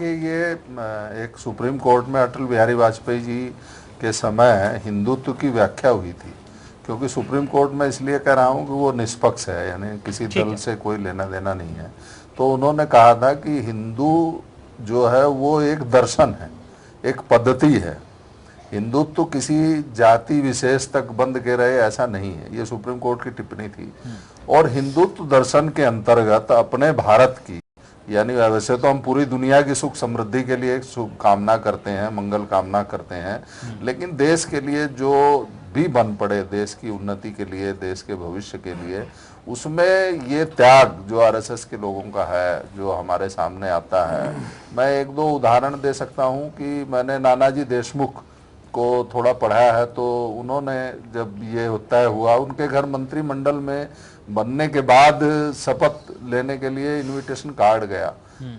देखिए ये एक सुप्रीम कोर्ट में अटल बिहारी वाजपेयी जी के समय हिंदुत्व की व्याख्या हुई थी, क्योंकि सुप्रीम कोर्ट में इसलिए कह रहा हूँ कि वो निष्पक्ष है, यानी किसी दल से कोई लेना देना नहीं है। तो उन्होंने कहा था कि हिंदू जो है वो एक दर्शन है, एक पद्धति है। हिंदुत्व किसी जाति विशेष तक बंद के रहे ऐसा नहीं है, ये सुप्रीम कोर्ट की टिप्पणी थी। और हिंदुत्व दर्शन के अंतर्गत अपने भारत की, यानी वैसे तो हम पूरी दुनिया की सुख समृद्धि के लिए शुभ कामना करते हैं, मंगल कामना करते हैं, लेकिन देश के लिए जो भी बन पड़े, देश की उन्नति के लिए, देश के भविष्य के लिए, उसमें ये त्याग जो आरएसएस के लोगों का है, जो हमारे सामने आता है। मैं एक दो उदाहरण दे सकता हूँ कि मैंने नानाजी देशमुख को थोड़ा पढ़ाया है, तो उन्होंने जब ये तय हुआ, उनके घर मंत्रिमंडल में बनने के बाद शपथ लेने के लिए इनविटेशन कार्ड गया,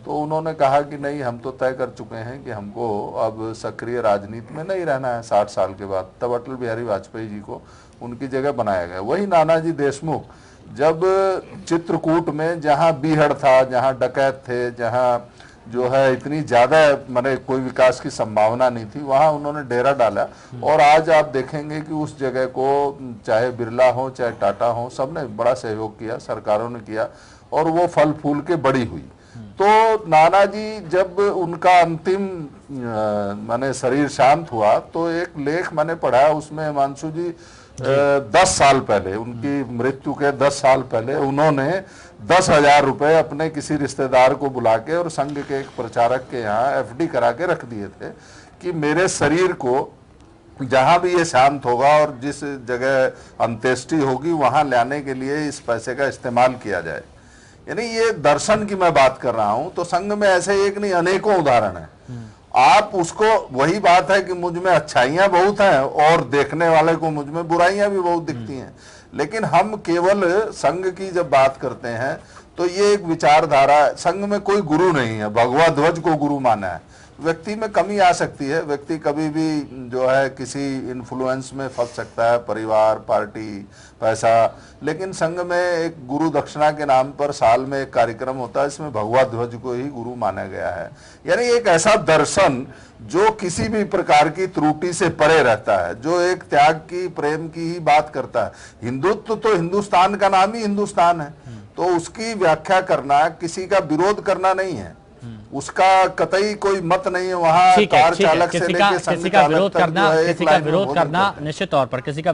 तो उन्होंने कहा कि नहीं, हम तो तय कर चुके हैं कि हमको अब सक्रिय राजनीति में नहीं रहना है 60 साल के बाद। तब अटल बिहारी वाजपेयी जी को उनकी जगह बनाया गया। वही नानाजी देशमुख जब चित्रकूट में, जहाँ बीहड़ था, जहाँ डकैत थे, जहाँ जो है इतनी ज्यादा माने कोई विकास की संभावना नहीं थी, वहां उन्होंने डेरा डाला। और आज आप देखेंगे कि उस जगह को चाहे बिरला हो चाहे टाटा हो, सबने बड़ा सहयोग किया, सरकारों ने किया, और वो फल फूल के बड़ी हुई। तो नानाजी जब उनका अंतिम माने शरीर शांत हुआ, तो एक लेख मैंने पढ़ा, उसमें हिमांशु जी 10 साल पहले, उनकी मृत्यु के 10 साल पहले, उन्होंने 10,000 रुपए अपने किसी रिश्तेदार को बुला के और संघ के एक प्रचारक के यहाँ एफडी करा के रख दिए थे कि मेरे शरीर को जहां भी ये शांत होगा और जिस जगह अंत्येष्टि होगी वहां लाने के लिए इस पैसे का इस्तेमाल किया जाए। यानी ये दर्शन की मैं बात कर रहा हूं। तो संघ में ऐसे एक नहीं अनेकों उदाहरण है। आप उसको, वही बात है कि मुझ में अच्छाइयां बहुत हैं और देखने वाले को मुझ में बुराइयां भी बहुत दिखती हैं, लेकिन हम केवल संघ की जब बात करते हैं तो ये एक विचारधारा, संघ में कोई गुरु नहीं है, भगवा ध्वज को गुरु माना है। व्यक्ति में कमी आ सकती है, व्यक्ति कभी भी जो है किसी इन्फ्लुएंस में फंस सकता है, परिवार, पार्टी, पैसा, लेकिन संघ में एक गुरु दक्षिणा के नाम पर साल में एक कार्यक्रम होता है, इसमें भगवा ध्वज को ही गुरु माना गया है। यानी एक ऐसा दर्शन जो किसी भी प्रकार की त्रुटि से परे रहता है, जो एक त्याग की, प्रेम की ही बात करता है। हिंदुत्व तो हिंदुस्तान का नाम ही हिंदुस्तान है, तो उसकी व्याख्या करना, किसी का विरोध करना नहीं है, उसका कतई कोई मत नहीं है। वहां कार चालक से लेकर किसी का विरोध करना निश्चित तौर पर किसी का